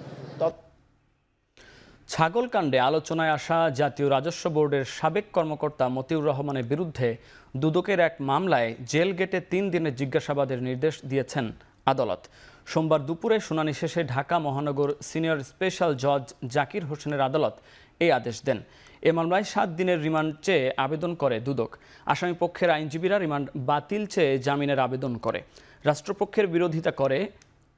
ছাগলকাণ্ডে আলোচনায় আসা জাতীয় রাজস্ব বোর্ডের সাবেক কর্মকর্তা মতিউর রহমানের বিরুদ্ধে দুদকের এক মামলায় জেল গেটে 3 দিনের জিজ্ঞাসাবাদের নির্দেশ দিয়েছেন আদালত। সোমবার দুপুরে শুনানি শেষে ঢাকা মহানগর সিনিয়র স্পেশাল জজ জাকির হোসেনের আদালত এই আদেশ দেন। এ মামলায় 7 দিনের রিমান্ড চেয়ে আবেদন করে দুদক। আসামি পক্ষের আইনজীবীরা রিমান্ড বাতিল চেয়ে জামিনের আবেদন করে। রাষ্ট্রপক্ষের বিরোধিতা করে।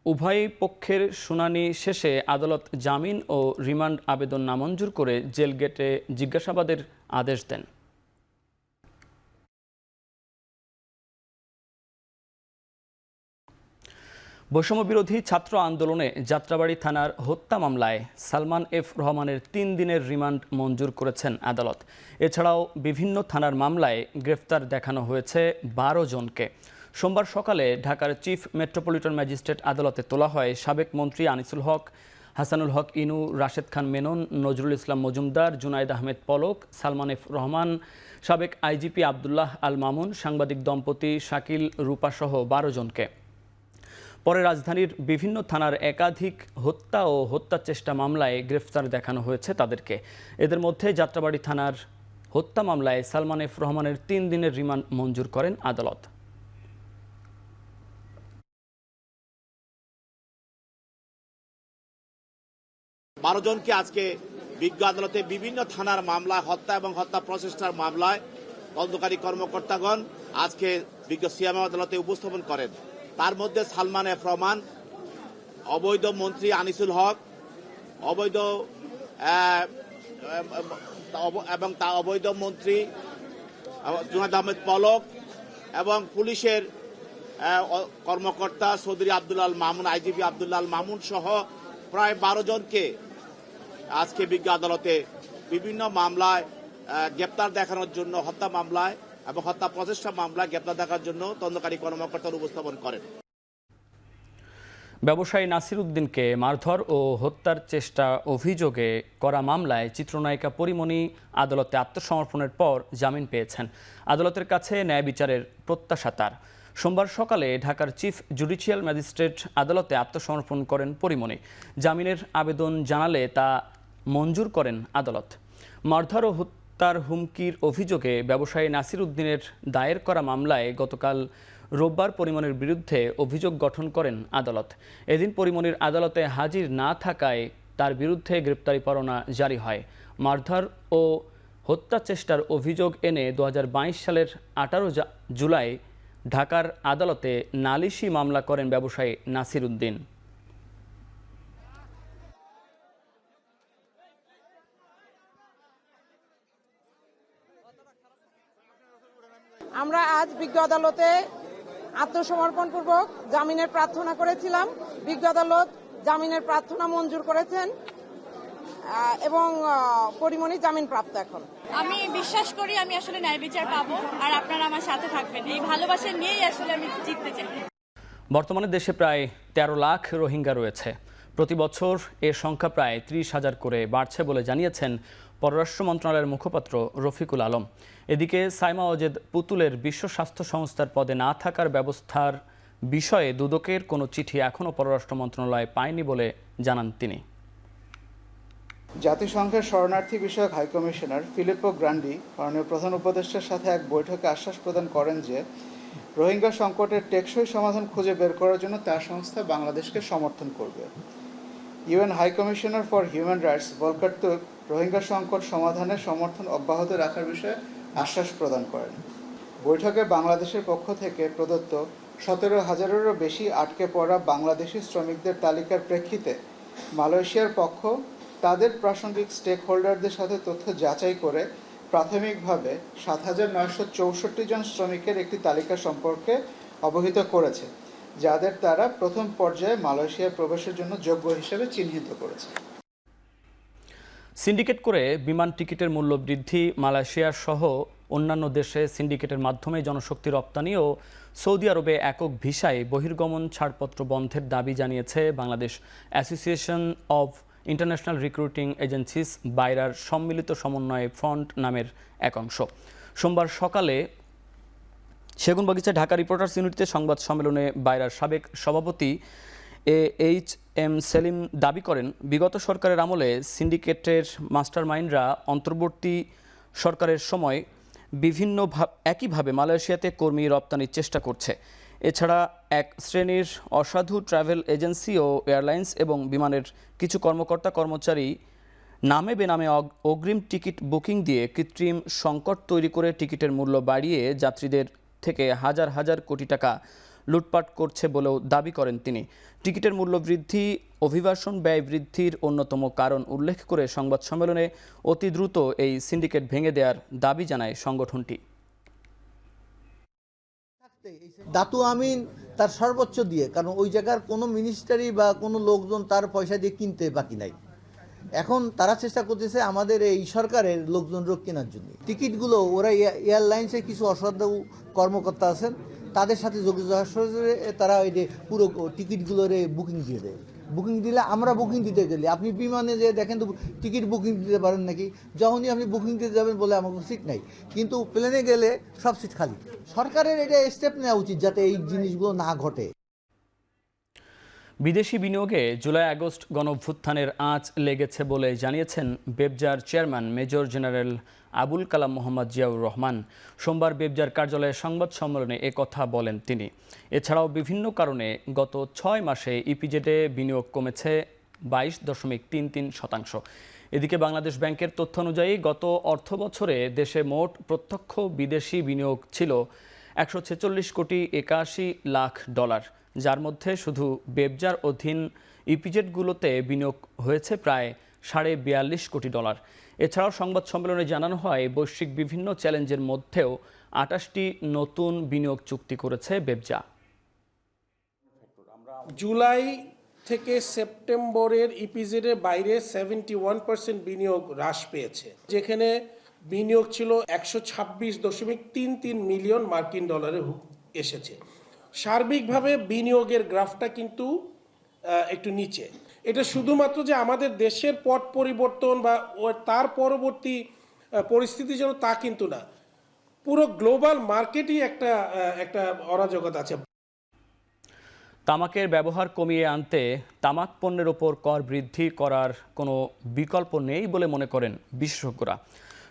উভয় পক্ষের শুনানি শেষে আদালত জামিন ও রিমান্ড আবেদন নামঞ্জুর করে জেল গেটে জিজ্ঞাসাবাদের আদেশ দেন। বৈষম্য বিরোধী ছাত্র আন্দোলনে যাত্রাবাড়ী থানার হত্যা মামলায় সালমান এফ রহমানের 3 দিনের রিমান্ড মঞ্জুর করেছেন আদালত। এছাড়াও বিভিন্ন থানার মামলায় গ্রেফতার দেখানো হয়েছে 12 জনকে। সোমবার সকালে ঢাকার চিফ মেট্রোপলিটন ম্যাজিস্ট্রেট আদালতে তোলা হয় সাবেক মন্ত্রী আনিসুল হক, হাসানুল হক ইনু, রাশেদ খান মেনন, নজরুল ইসলাম মজুমদার, জুনাইদ আহমেদ পলক, সালমান এফ রহমান, সাবেক আইজিপি আবদুল্লাহ আল মামুন, সাংবাদিক দম্পতি শাকিল রূপাসহ 12 জনকে। পরে রাজধানীর বিভিন্ন থানার একাধিক হত্যা ও হত্যা চেষ্টা মামলায় গ্রেফতার দেখানো হয়েছে তাদেরকে। এদের মধ্যে যাত্রাবাড়ী থানার হত্যা মামলায় সালমান এফ রহমানের 3 দিনের রিমান্ড মঞ্জুর করেন আদালত। বারো জনকে আজকে বিজ্ঞ আদালতে বিভিন্ন থানার মামলায় হত্যা এবং হত্যা প্রচেষ্টার মামলায় তদন্তকারী কর্মকর্তাগণ আজকে বিজ্ঞ সিএম আদালতে উপস্থাপন করেন। তার মধ্যে সালমান এফ রহমান, অবৈধ মন্ত্রী আনিসুল হক, অবৈধ মন্ত্রী জুনাইদ আহমেদ পলক এবং পুলিশের কর্মকর্তা চৌধুরী আবদুল্লাহ আল মামুন, আইজিপি আবদুল্লাহ আল মামুন সহ প্রায় 12 জনকে আজকে বিজ্ঞ আদালতে বিভিন্ন মামলায় গ্রেপ্তার দেখানোর জন্য, হত্যা মামলায় এবং হত্যা প্রচেষ্টা মামলায় গ্রেপ্তার দেখার জন্য তদন্তকারী কর্মকর্তারা উপস্থাপন করেন। ব্যবসায়ী নাসির উদ্দিনকে মারধর ও হত্যার চেষ্টা অভিযোগে করা মামলায় চিত্রনায়িকা পরিমণি আদালতে আত্মসমর্পণের পর জামিন পেয়েছেন। আদালতের কাছে ন্যায় বিচারের প্রত্যাশা তার। সোমবার সকালে ঢাকার চিফ জুডিশিয়াল ম্যাজিস্ট্রেট আদালতে আত্মসমর্পণ করেন পরিমণি। জামিনের আবেদন জানালে তা মঞ্জুর করেন আদালত। মারধর ও হত্যার হুমকির অভিযোগে ব্যবসায়ী নাসির উদ্দিনের দায়ের করা মামলায় গতকাল রোববার পরিমণির বিরুদ্ধে অভিযোগ গঠন করেন আদালত। এদিন পরিমণির আদালতে হাজির না থাকায় তার বিরুদ্ধে গ্রেপ্তারি পরোয়ানা জারি হয়। মারধর ও হত্যা চেষ্টার অভিযোগ এনে 2022 সালের 18 জুলাই ঢাকার আদালতে নালিশি মামলা করেন ব্যবসায়ী নাসির উদ্দিন। আমরা আজ বিজ্ঞ আদালতে আত্মসমর্পণপূর্বক জামিনের প্রার্থনা করেছিলাম। বিজ্ঞ আদালত জামিনের প্রার্থনা মঞ্জুর করেছেন এবং পরিমণি জামিন প্রাপ্ত। এখন আমি বিশ্বাস করি আমি আসলে ন্যায় বিচার পাবো, আর আপনারা আমার সাথে থাকবেন। এই ভালোবাসা নিয়েই আসলে আমি জিততে চাই। বর্তমানে দেশে প্রায় 13 লাখ রোহিঙ্গা রয়েছে। প্রতি বছর এর সংখ্যা প্রায় 30,000 করে বাড়ছে বলে জানিয়েছেন পররাষ্ট্র মন্ত্রণালয়ের মুখপাত্র রফিকুল আলম। এদিকে সাইমা ওজেদ পুতুলের বিশ্ব স্বাস্থ্য সংস্থার পদে না থাকার ব্যবস্থার বিষয়ে দুদকের কোনো চিঠি এখনও পররাষ্ট্র মন্ত্রণালয় পায়নি বলে জানান তিনি। জাতিসংঘের শরণার্থী বিষয়ক হাইকমিশনার ফিলিপ্পো গ্রান্ডি মাননীয় প্রধান উপদেষ্টার সাথে এক বৈঠকে আশ্বাস প্রদান করেন যে রোহিঙ্গা সংকটের টেকসই সমাধান খুঁজে বের করার জন্য তার সংস্থা বাংলাদেশকে সমর্থন করবে। UN high commissioner for human rights Volker Turk Rohingya সংকট সমাধানের সমর্থন অব্যাহত রাখার বিষয়ে আশ্বাস প্রদান করেন। বৈঠকে বাংলাদেশের পক্ষ থেকে প্রদত্ত 17,000-এরও বেশি আটকে পড়া বাংলাদেশি শ্রমিকদের তালিকার প্রেক্ষিতে মালয়েশিয়ার পক্ষ তাদের প্রাসঙ্গিক স্টেক হোল্ডারদের সাথে তথ্য যাচাই করে প্রাথমিকভাবে 7,964 জন শ্রমিকের একটি তালিকা সম্পর্কে অবহিত করেছে, যাদের তারা প্রথম পর্যায়ে মালয়েশিয়ায় প্রবেশের জন্য যোগ্য হিসেবে চিহ্নিত করেছে। সিন্ডিকেট করে বিমান টিকিটের মূল্য বৃদ্ধি, মালয়েশিয়া সহ অন্যান্য দেশে সিন্ডিকেটের মাধ্যমে জনশক্তি রপ্তানি ও সৌদি আরবে একক ভিসায় বহির্গমন ছাড়পত্র বন্ধের দাবি জানিয়েছে Bangladesh association of international recruiting agencies বাইরার সম্মিলিত সমন্বয় ফ্রন্ট নামের এক অংশ। সোমবার সকালে সেগুনবাগিচা ঢাকা রিপোর্টার্স ইউনিটিতে সংবাদ সম্মেলনে বাইরার সাবেক সভাপতি এইচ.এম. সেলিম দাবি করেন, বিগত সরকারের আমলে সিন্ডিকেটের মাস্টারমাইন্ডরা অন্তর্বর্তী সরকারের সময় একইভাবে মালয়েশিয়াতে কর্মী রপ্তানির চেষ্টা করছে। এছাড়া এক শ্রেণীর অসাধু ট্রাভেল এজেন্সি ও এয়ারলাইন্স এবং বিমানের কিছু কর্মকর্তা কর্মচারী নামে বেনামে অগ্রিম টিকিট বুকিং দিয়ে কৃত্রিম সংকট তৈরি করে টিকিটের মূল্য বাড়িয়ে যাত্রীদের থেকে হাজার হাজার কোটি টাকা লুটপাট করছে বলেও দাবি করেন তিনি। টিকিটের মূল্য বৃদ্ধি অভিবাসন ব্যয় বৃদ্ধির অন্যতম কারণ উল্লেখ করে সংবাদ সম্মেলনে অতি দ্রুত এই সিন্ডিকেট ভেঙে দেওয়ার দাবি জানায় সংগঠনটি। দাতু আমিন তার সর্বোচ্চ দিয়ে, কারণ ওই জায়গার কোনো মিনিস্টারি বা কোনো লোকজন তার পয়সা দিয়ে কিনতে বাকি নাই। এখন তারা চেষ্টা করতেছে আমাদের এই সরকারের লোকজনরা কেনার জন্য। টিকিটগুলো ওরা এয়ারলাইন্সের কিছু অসাধু কর্মকর্তা আছেন, তাদের সাথে যোগাযোগ করে তারা ওই যে পুরো টিকিটগুলোরে বুকিং দিয়ে দেয়। বুকিং দিলে আমরা বুকিং দিতে গেলে আপনি বিমানে যে দেখেন তো টিকিট বুকিং দিতে পারেন নাকি, যখনই আপনি বুকিং দিতে যাবেন বলে আমার সিট নাই, কিন্তু প্লেনে গেলে সব সিট খালি। সরকারের এটা স্টেপ নেওয়া উচিত যাতে এই জিনিসগুলো না ঘটে। বিদেশি বিনিয়োগে জুলাই আগস্ট গণঅভ্যুত্থানের আঁচ লেগেছে বলে জানিয়েছেন বেবজার chairman major general Abul Kalam Mohammad Ziaur Rahman. সোমবার বেবজার কার্যালয়ে সংবাদ সম্মেলনে কথা বলেন তিনি। এছাড়াও বিভিন্ন কারণে গত 6 মাসে ইপিজেডে বিনিয়োগ কমেছে 22.33%। এদিকে বাংলাদেশ ব্যাংকের তথ্য অনুযায়ী গত অর্থ বছরে দেশে মোট প্রত্যক্ষ বিদেশি বিনিয়োগ ছিল 146 কোটি 81 লাখ ডলার, যার মধ্যে শুধু বেবজার অধীন ইপিজেডগুলোতে বিনিয়োগ হয়েছে প্রায় 42.5 কোটি ডলার। এছাড়াও সংবাদ সম্মেলনে জানানো হয়, বৈশ্বিক বিভিন্ন চ্যালেঞ্জের মধ্যেও 28টি নতুন বিনিয়োগ চুক্তি করেছে বেবজা। জুলাই থেকে সেপ্টেম্বরের ইপিজেডের বাইরে 71% বিনিয়োগ হ্রাস পেয়েছে, যেখানে বিনিয়োগ ছিল 126.33 মিলিয়ন মার্কিন ডলারে এসেছে। সার্বিকভাবে বিনিয়োগের গ্রাফটা কিন্তু একটু নিচে। এটা শুধুমাত্র যে আমাদের দেশের পট পরিবর্তন বা তার পরবর্তী পরিস্থিতি যেন তা কিন্তু না, পুরো গ্লোবাল মার্কেটই একটা অরাজকতা আছে। তামাকের ব্যবহার কমিয়ে আনতে তামাক পণ্যের ওপর কর বৃদ্ধি করার কোনো বিকল্প নেই বলে মনে করেন বিশেষজ্ঞরা।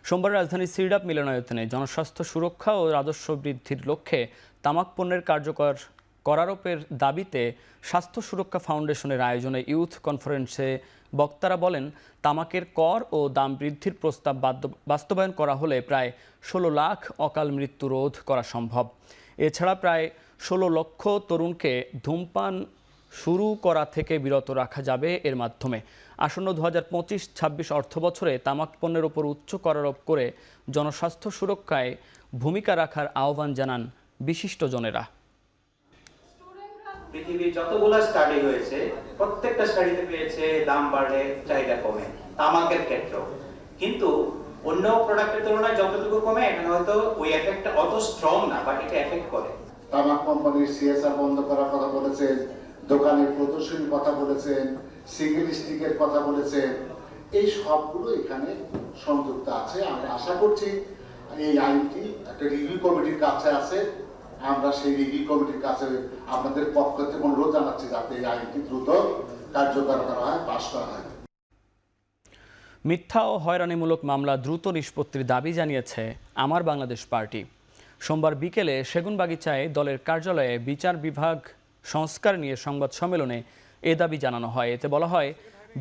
সোমবার রাজধানীর সিরডাপ মিলনায়তনে জনস্বাস্থ্য সুরক্ষা ও রাজস্ব বৃদ্ধির লক্ষ্যে তামাক পণ্যের কার্যকর করারোপের দাবিতে স্বাস্থ্য সুরক্ষা ফাউন্ডেশনের আয়োজনে ইউথ কনফারেন্সে বক্তারা বলেন, তামাকের কর ও দাম বৃদ্ধির প্রস্তাব বাস্তবায়ন করা হলে প্রায় 16 লাখ অকাল মৃত্যু রোধ করা সম্ভব। এছাড়া প্রায় 16 লক্ষ তরুণকে ধূমপান শুরু করা থেকে বিরত রাখা যাবে এর মাধ্যমে। আসন্ন 2025-26 অর্থ বছরে তামাক পণ্যের ওপর উচ্চ করারোপ করে জনস্বাস্থ্য সুরক্ষায় ভূমিকা রাখার আহ্বান জানান বিশিষ্টজনেরা। পৃথিবীর যতগুলো স্টাডি হয়েছে প্রত্যেকটা স্টাডিতে পেয়েছে দাম বাড়লে চাহিদা কমে, তামাকের ক্ষেত্রেও। কিন্তু অন্য প্রোডাক্টের তুলনায় যতটুকু কমে, এখানে হয়তো ওই এফেক্টটা অত স্ট্রং না, বাট এটা এফেক্ট করে। তামাক কোম্পানির সিএসআর বন্ধ করার কথা বলেছেন, দোকানের প্রদর্শনীর কথা বলেছেন, সিঙ্গেল স্টিকের কথা বলেছেন, এই সবগুলো এখানে সংযুক্ত আছে। আমরা আশা করছি এই আইনটি একটা রিভিউ কমিটির কাছে আছে, আমরা সেই রিভিউ কমিটির কাছে আপনাদের পক্ষ থেকে অনুরোধ জানাচ্ছি যাতে এই আইনটি দ্রুত কার্যকর করা হয়, পাশ করা হয়। মিথ্যা ও হয়রানিমূলক মামলা দ্রুত নিষ্পত্তির দাবি জানিয়েছে আমার বাংলাদেশ পার্টি। সোমবার বিকেলে সেগুনবাগিচায় দলের কার্যালয়ে বিচার বিভাগ সংস্কার নিয়ে সংবাদ সম্মেলনে এ দাবি জানানো হয়। এতে বলা হয়,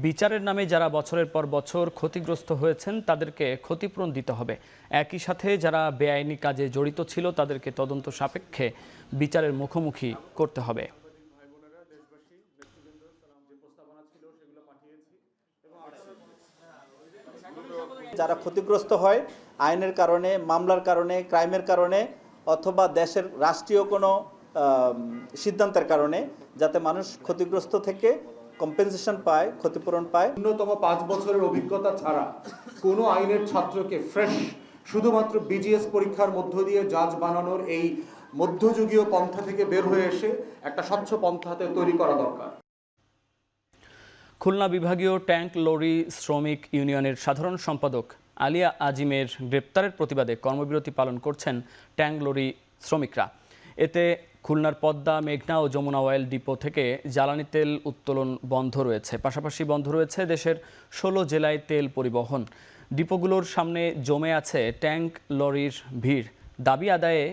বিচারের নামে যারা বছরের পর বছর ক্ষতিগ্রস্ত হয়েছেন তাদেরকে ক্ষতিপূরণ দিতে হবে। একই সাথে যারা বেআইনি কাজে জড়িত ছিল তাদেরকে তদন্ত সাপেক্ষে বিচারের মুখোমুখি করতে হবে। যারা ক্ষতিগ্রস্ত হয় আইনের কারণে, মামলার কারণে, ক্রাইমের কারণে অথবা দেশের রাষ্ট্রীয় কোনো সিদ্ধান্তের কারণে, যাতে মানুষ ক্ষতিগ্রস্ত থেকে কম্পেনসেশন পায়, ক্ষতিপূরণ পায়। ন্যূনতম 5 বছরের অভিজ্ঞতা ছাড়া কোনো আইনের ছাত্রকে ফ্রেশ শুধুমাত্র বিজিএস পরীক্ষার মধ্য দিয়ে জাজ বানানোর এই মধ্যযুগীয় পন্থা থেকে বের হয়ে এসে একটা স্বচ্ছ পন্থাতে তৈরি করা দরকার। খুলনা বিভাগীয় ট্যাঙ্ক লরি শ্রমিক ইউনিয়নের সাধারণ সম্পাদক আলিয়া আজিমের গ্রেপ্তারের প্রতিবাদে কর্মবিরতি পালন করছেন ট্যাঙ্ক লরি শ্রমিকরা। এতে খুলনার পদ্মা, মেঘনা ও যমুনা অয়েল ডিপো থেকে জ্বালানি তেল উত্তোলন বন্ধ রয়েছে। পাশাপাশি বন্ধ রয়েছে দেশের 16 জেলায় তেল পরিবহন। ডিপোগুলোর সামনে জমে আছে ট্যাঙ্ক লরির ভিড়। দাবি আদায়ে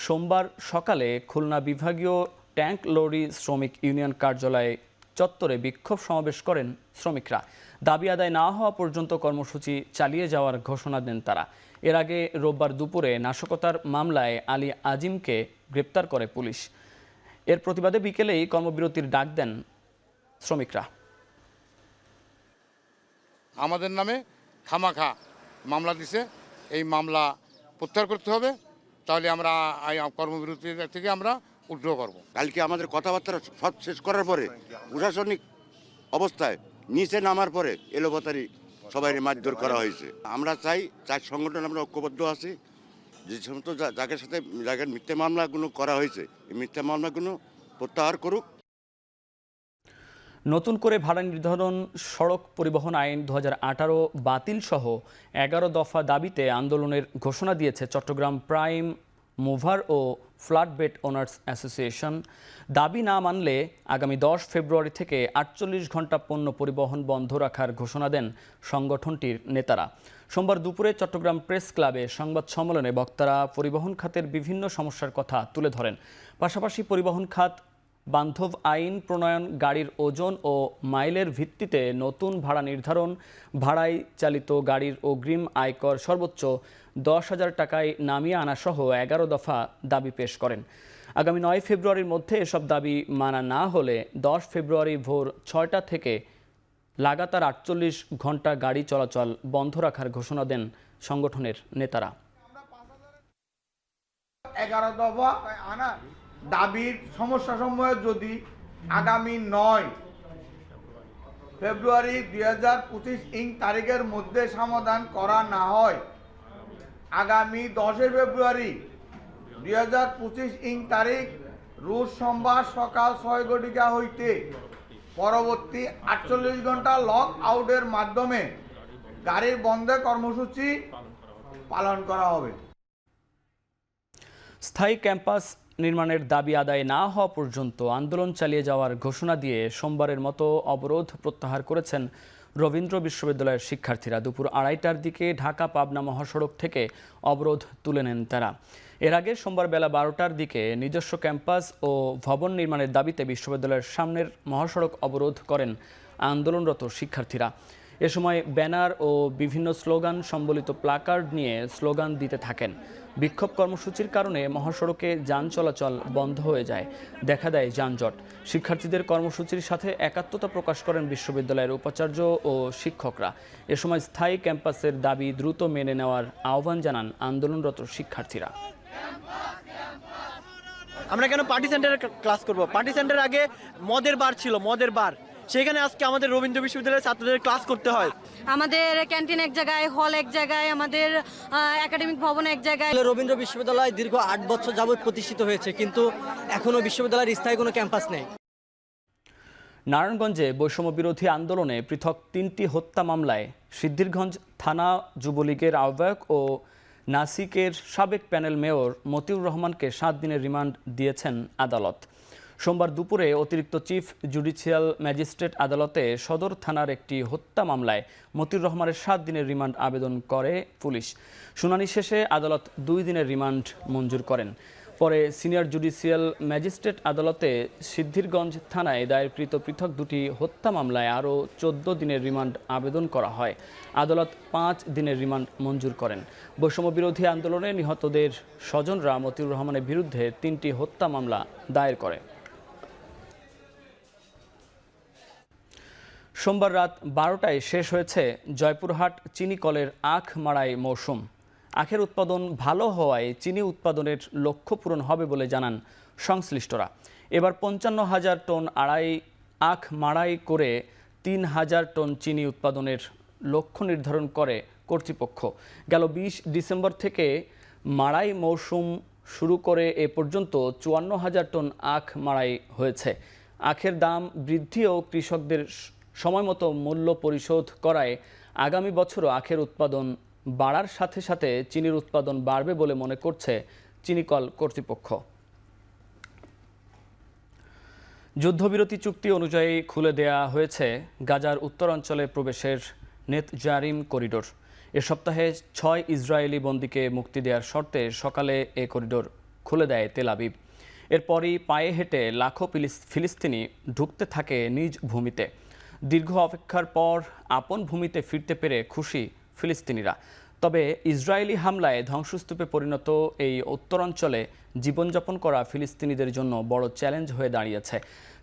সোমবার সকালে খুলনা বিভাগীয় ট্যাঙ্ক লরি শ্রমিক ইউনিয়ন কার্যালয়ে চত্বরে বিক্ষোভ সমাবেশ করেন শ্রমিকরা। দাবি আদায় না হওয়া পর্যন্ত কর্মসূচি চালিয়ে যাওয়ার ঘোষণা দেন তারা। এর আগে রোববার দুপুরে নাশকতার মামলায় আলী আজিমকে গ্রেপ্তার করে পুলিশ। এর প্রতিবাদে বিকেলেই কর্মবিরতির ডাক দেন শ্রমিকরা। আমাদের নামে খামাখা মামলা দিছে, এই মামলা প্রত্যাহার করতে হবে, তাহলে আমরা কর্মবিরতি থেকে আমরা উইথড্র করব। কালকে আমাদের কথাবার্তা সব শেষ করার পরে প্রশাসনিক অবস্থায় নিচে নামার পরে এলোপাতারি সবাই মারধর করা হয়েছে। আমরা চাই 4 সংগঠন আমরা ঐক্যবদ্ধ আছি, যে সমস্ত যাদের সাথে যাদের মিথ্যা মামলাগুলো করা হয়েছে এই মিথ্যা মামলাগুলো প্রত্যাহার করুক। নতুন করে ভাড়া নির্ধারণ সড়ক পরিবহন আইন 2018 বাতিল সহ 11 দফা দাবিতে আন্দোলনের ঘোষণা দিয়েছে চট্টগ্রাম প্রাইম মুভার ও ফ্ল্যাট বেড ওনার্স অ্যাসোসিয়েশন। দাবি না মানলে আগামী 10 ফেব্রুয়ারি থেকে 48 ঘন্টা পণ্য পরিবহন বন্ধ রাখার ঘোষণা দেন সংগঠনটির নেতারা। সোমবার দুপুরে চট্টগ্রাম প্রেস ক্লাবে সংবাদ সম্মেলনে বক্তারা পরিবহন খাতের বিভিন্ন সমস্যার কথা তুলে ধরেন। পাশাপাশি পরিবহন খাত বান্ধব আইন প্রণয়ন, গাড়ির ওজন ও মাইলের ভিত্তিতে নতুন ভাড়া নির্ধারণ, ভাড়ায় চালিত গাড়ির অগ্রিম আয়কর সর্বোচ্চ 10,000 টাকায় নামিয়ে আনা সহ 11 দফা দাবি পেশ করেন। আগামী 9 ফেব্রুয়ারির মধ্যে এসব দাবি মানা না হলে 10 ফেব্রুয়ারি ভোর 6টা থেকে লাগাতার 48 ঘন্টা গাড়ি চলাচল বন্ধ রাখার ঘোষণা দেন সংগঠনের নেতারা। 11 দফা আনা দাবির সমস্যা সমূহে যদি আগামী 9 ফেব্রুয়ারি 2025 তারিখের মধ্যে সমাধান করা না হয়, আগামী 10 ফেব্রুয়ারি 2025 তারিখ রোজ সোমবার সকাল 6 ঘটিকা হইতে পরবর্তী 48 ঘন্টা লক আউটের মাধ্যমে গাড়ির বন্ধের কর্মসূচি পালন করা হবে। স্থায়ী ক্যাম্পাস নির্মাণের দাবি আদায় না হওয়া পর্যন্ত আন্দোলন চালিয়ে যাওয়ার ঘোষণা দিয়ে সোমবারের মতো অবরোধ প্রত্যাহার করেছেন রবীন্দ্র বিশ্ববিদ্যালয়ের শিক্ষার্থীরা। দুপুর 2:30টার দিকে ঢাকা পাবনা মহাসড়ক থেকে অবরোধ তুলে নেন তারা। এর আগে সোমবার বেলা 12টার দিকে নিজস্ব ক্যাম্পাস ও ভবন নির্মাণের দাবিতে বিশ্ববিদ্যালয়ের সামনের মহাসড়ক অবরোধ করেন আন্দোলনরত শিক্ষার্থীরা। এ সময় ব্যানার ও বিভিন্ন স্লোগান সম্বলিত প্লাকার্ড নিয়ে স্লোগান দিতে থাকেন। বিক্ষোভ কর্মসূচির কারণে মহাসড়কে যান চলাচল বন্ধ হয়ে যায়, দেখা দেয় যানজট। শিক্ষার্থীদের কর্মসূচির সাথে একাত্মতা প্রকাশ করেন বিশ্ববিদ্যালয়ের উপাচার্য ও শিক্ষকরা। এ সময় স্থায়ী ক্যাম্পাসের দাবি দ্রুত মেনে নেওয়ার আহ্বান জানান আন্দোলনরত শিক্ষার্থীরা। আমরা কেন পার্টি সেন্টারে ক্লাস করব? পার্টি সেন্টার আগে মদের বার ছিল, মদের বার, সেখানে আজকে আমাদের রবীন্দ্র বিশ্ববিদ্যালয়ের ছাত্রদের ক্লাস করতে হয়। আমাদের ক্যান্টিন এক জায়গায়, হল এক জায়গায়, আমাদের একাডেমিক ভবন এক জায়গায়। রবীন্দ্র বিশ্ববিদ্যালয় দীর্ঘ 8 বছর যাবত প্রতিষ্ঠিত হয়েছে, কিন্তু এখনো বিশ্ববিদ্যালয়ের স্থায়ী কোনো ক্যাম্পাস নেই। নারায়ণগঞ্জে বৈষম্য বিরোধী আন্দোলনে পৃথক 3টি হত্যা মামলায় সিদ্ধিরগঞ্জ থানা যুবলীগের আহ্বায়ক ও নাসিকের সাবেক প্যানেল মেয়র মতিউর রহমানকে 7 দিনের রিমান্ড দিয়েছেন আদালত। সোমবার দুপুরে অতিরিক্ত চিফ জুডিশিয়াল ম্যাজিস্ট্রেট আদালতে সদর থানার একটি হত্যা মামলায় মতিউর রহমানের 7 দিনের রিমান্ড আবেদন করে পুলিশ। শুনানি শেষে আদালত 2 দিনের রিমান্ড মঞ্জুর করেন। পরে সিনিয়র জুডিশিয়াল ম্যাজিস্ট্রেট আদালতে সিদ্ধিরগঞ্জ থানায় দায়েরকৃত পৃথক দুটি হত্যা মামলায় আরও 14 দিনের রিমান্ড আবেদন করা হয়। আদালত 5 দিনের রিমান্ড মঞ্জুর করেন। বৈষম্য বিরোধী আন্দোলনে নিহতদের স্বজনরা মতিউর রহমানের বিরুদ্ধে 3টি হত্যা মামলা দায়ের করে। সোমবার রাত 12টায় শেষ হয়েছে জয়পুরহাট চিনি কলের আখ মাড়াই মৌসুম। আখের উৎপাদন ভালো হওয়ায় চিনি উৎপাদনের লক্ষ্য পূরণ হবে বলে জানান সংশ্লিষ্টরা। এবার 55,000 টন আখ মাড়াই করে 3,000 টন চিনি উৎপাদনের লক্ষ্য নির্ধারণ করে কর্তৃপক্ষ। গেল 20 ডিসেম্বর থেকে মাড়াই মৌসুম শুরু করে এ পর্যন্ত 54,000 টন আখ মাড়াই হয়েছে। আখের দাম বৃদ্ধি ও কৃষকদের সময়মতো মূল্য পরিশোধ করায় আগামী বছরও আখের উৎপাদন বাড়ার সাথে সাথে চিনির উৎপাদন বাড়বে বলে মনে করছে চিনিকল কর্তৃপক্ষ। যুদ্ধবিরতি চুক্তি অনুযায়ী খুলে দেয়া হয়েছে গাজার উত্তরাঞ্চলে প্রবেশের নেতজারিম করিডোর। এ সপ্তাহে 6 ইসরায়েলি বন্দীকে মুক্তি দেওয়ার শর্তে সকালে এ করিডোর খুলে দেয় তেল আবিব। এরপরই পায়ে হেঁটে লাখো ফিলিস্তিনি ঢুকতে থাকে নিজ ভূমিতে। দীর্ঘ অপেক্ষার পর আপন ভূমিতে ফিরতে পেরে খুশি ফিলিস্তিনিরা। তবে ইসরায়েলি হামলায় ধ্বংসস্তূপে পরিণত এই উত্তরাঞ্চলে জীবনযাপন করা ফিলিস্তিনিদের জন্য বড় চ্যালেঞ্জ হয়ে দাঁড়িয়েছে।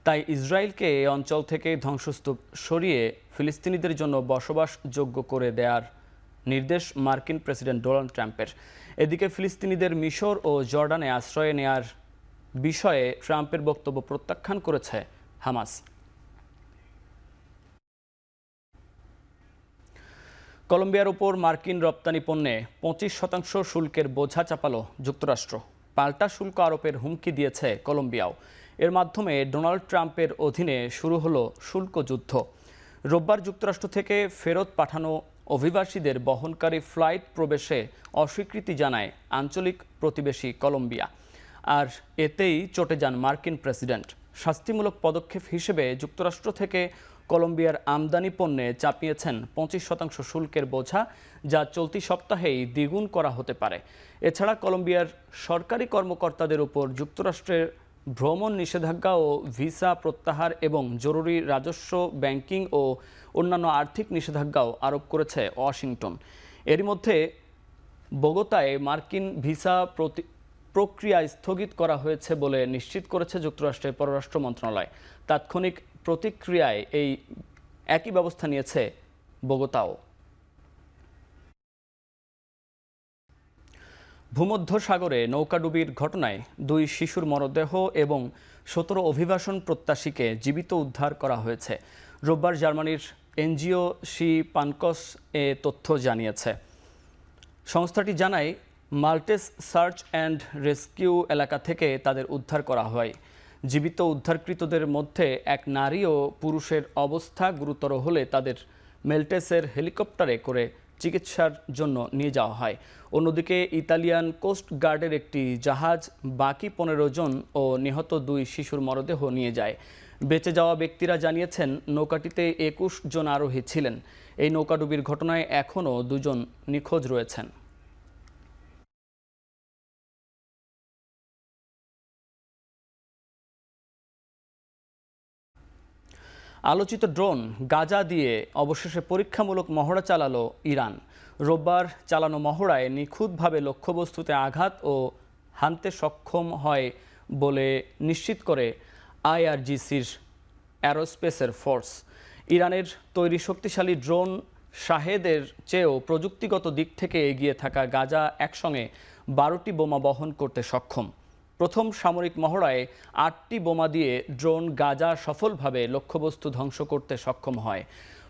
তাই ইসরায়েলকে এই অঞ্চল থেকে ধ্বংসস্তূপ সরিয়ে ফিলিস্তিনিদের জন্য বসবাসযোগ্য করে দেওয়ার নির্দেশ মার্কিন প্রেসিডেন্ট ডোনাল্ড ট্রাম্পের। এদিকে ফিলিস্তিনিদের মিশর ও জর্ডানে আশ্রয় নেয়ার বিষয়ে ট্রাম্পের বক্তব্য প্রত্যাখ্যান করেছে হামাস। কলম্বিয়ার উপর মার্কিন রপ্তানি পণ্যে 25% শুল্কের বোঝা চাপালো যুক্তরাষ্ট্র। পাল্টা শুল্ক আরোপের হুমকি দিয়েছে কলম্বিয়াও। এর মাধ্যমে ডোনাল্ড ট্রাম্পের অধীনে শুরু হলো শুল্ক যুদ্ধ। রোববার যুক্তরাষ্ট্র থেকে ফেরত পাঠানো অভিবাসীদের বহনকারী ফ্লাইট প্রবেশে অস্বীকৃতি জানায় আঞ্চলিক প্রতিবেশী কলম্বিয়া। আর এতেই চটে যান মার্কিন প্রেসিডেন্ট। শাস্তিমূলক পদক্ষেপ হিসেবে যুক্তরাষ্ট্র থেকে কলম্বিয়ার আমদানি পণ্যে চাপিয়েছেন 25% শুল্কের বোঝা, যা চলতি সপ্তাহেই দ্বিগুণ করা হতে পারে। এছাড়া কলম্বিয়ার সরকারি কর্মকর্তাদের উপর যুক্তরাষ্ট্রের ভ্রমণ নিষেধাজ্ঞা ও ভিসা প্রত্যাহার এবং জরুরি রাজস্ব, ব্যাংকিং ও অন্যান্য আর্থিক নিষেধাজ্ঞাও আরোপ করেছে ওয়াশিংটন। এরই মধ্যে বোগোতায় মার্কিন ভিসা প্রক্রিয়া স্থগিত করা হয়েছে বলে নিশ্চিত করেছে যুক্তরাষ্ট্রের পররাষ্ট্র মন্ত্রণালয়। তাৎক্ষণিক প্রতিক্রিয়ায় এই একই ব্যবস্থা নিয়েছে বোগোতাও। ভূমধ্যসাগরে নৌকাডুবির ঘটনায় 2 শিশুর মরদেহ এবং 17 অভিবাসন প্রত্যাশীকে জীবিত উদ্ধার করা হয়েছে। রোববার জার্মানির এনজিও সি পানকস এ তথ্য জানিয়েছে। সংস্থাটি জানায় মাল্টেস সার্চ অ্যান্ড রেস্কিউ এলাকা থেকে তাদের উদ্ধার করা হয়। জীবিত উদ্ধারকৃতদের মধ্যে এক নারী ও পুরুষের অবস্থা গুরুতর হলে তাদের মেলটেসের হেলিকপ্টারে করে চিকিৎসার জন্য নিয়ে যাওয়া হয়। অন্যদিকে ইতালিয়ান কোস্ট গার্ডের একটি জাহাজ বাকি 15 জন ও নিহত 2 শিশুর মরদেহ নিয়ে যায়। বেঁচে যাওয়া ব্যক্তিরা জানিয়েছেন নৌকাটিতে 21 জন আরোহী ছিলেন। এই নৌকাডুবির ঘটনায় এখনও 2 জন নিখোঁজ রয়েছেন। আলোচিত ড্রোন গাজা দিয়ে অবশেষে পরীক্ষামূলক মহড়া চালালো ইরান। রোববার চালানো মহড়ায় নিখুঁতভাবে লক্ষ্যবস্তুতে আঘাত ও হানতে সক্ষম হয় বলে নিশ্চিত করে আইআরজিসির অ্যারোস্পেসের ফোর্স। ইরানের তৈরি শক্তিশালী ড্রোন শাহেদের চেয়েও প্রযুক্তিগত দিক থেকে এগিয়ে থাকা গাজা একসঙ্গে 12টি বোমা বহন করতে সক্ষম। প্রথম সামরিক মহড়ায় 8টি বোমা দিয়ে ড্রোন গাজা সফলভাবে লক্ষ্যবস্তু ধ্বংস করতে সক্ষম হয়।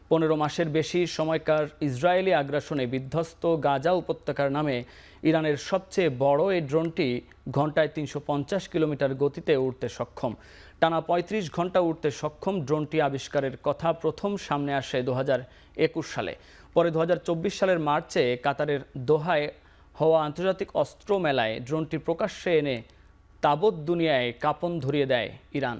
15 মাসের বেশি সময়কার ইসরায়েলি আগ্রাসনে বিধ্বস্ত গাজা উপত্যকার নামে ইরানের সবচেয়ে বড় এই ড্রোনটি ঘন্টায় 350 কিলোমিটার গতিতে উড়তে সক্ষম। টানা 35 ঘন্টা উড়তে সক্ষম ড্রোনটি আবিষ্কারের কথা প্রথম সামনে আসে 2021 সালে। পরে 2024 সালের মার্চে কাতারের দোহায় হওয়া আন্তর্জাতিক অস্ত্র মেলায় ড্রোনটি প্রকাশ্যে এনে তাবৎ দুনিয়ায় কাঁপন ধরিয়ে দেয় ইরান।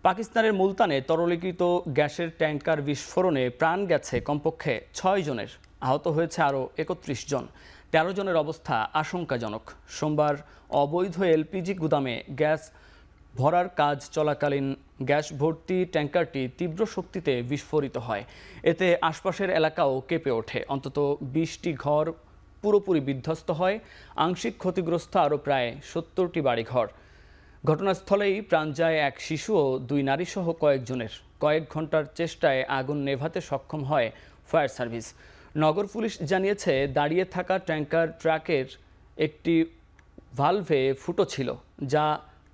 পাকিস্তানের মুলতানে তরলীকৃত গ্যাসের ট্যাঙ্কার বিস্ফোরণে প্রাণ গেছে কমপক্ষে 6 জনের, আহত হয়েছে আরও 31 জন। 13 জনের অবস্থা আশঙ্কাজনক। সোমবার অবৈধ এলপিজি গুদামে গ্যাস ভরার কাজ চলাকালীন গ্যাস ভর্তি ট্যাঙ্কারটি তীব্র শক্তিতে বিস্ফোরিত হয়। এতে আশপাশের এলাকাও কেঁপে ওঠে। অন্তত 20টি ঘর পুরোপুরি বিধ্বস্ত হয়, আংশিক ক্ষতিগ্রস্ত আরও প্রায় 70টি বাড়িঘর। ঘটনাস্থলেই প্রাণ যায় এক শিশু ও 2 নারীসহ কয়েকজনের। কয়েক ঘন্টার চেষ্টায় আগুন নেভাতে সক্ষম হয় ফায়ার সার্ভিস। নগর পুলিশ জানিয়েছে, দাঁড়িয়ে থাকা ট্যাঙ্কার ট্রাকের একটি ভালভে ফুটো ছিল, যা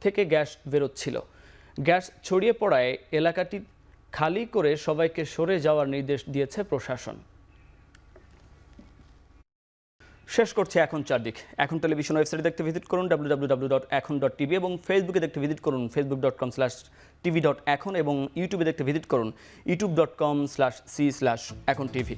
থেকে গ্যাস বেরোচ্ছিল। গ্যাস ছড়িয়ে পড়ায় এলাকাটি খালি করে সবাইকে সরে যাওয়ার নির্দেশ দিয়েছে প্রশাসন। শেষ করছে এখন চারদিক। এখন টেলিভিশন ওয়েবসাইট দেখতে ভিজিট করুন www.ekhon.tv এবং ফেসবুকে দেখতে ভিজিট করুন facebook.com/tv.ekhon এবং ইউটিউবে দেখতে ভিজিট করুন youtube.com/c/ekhon tv।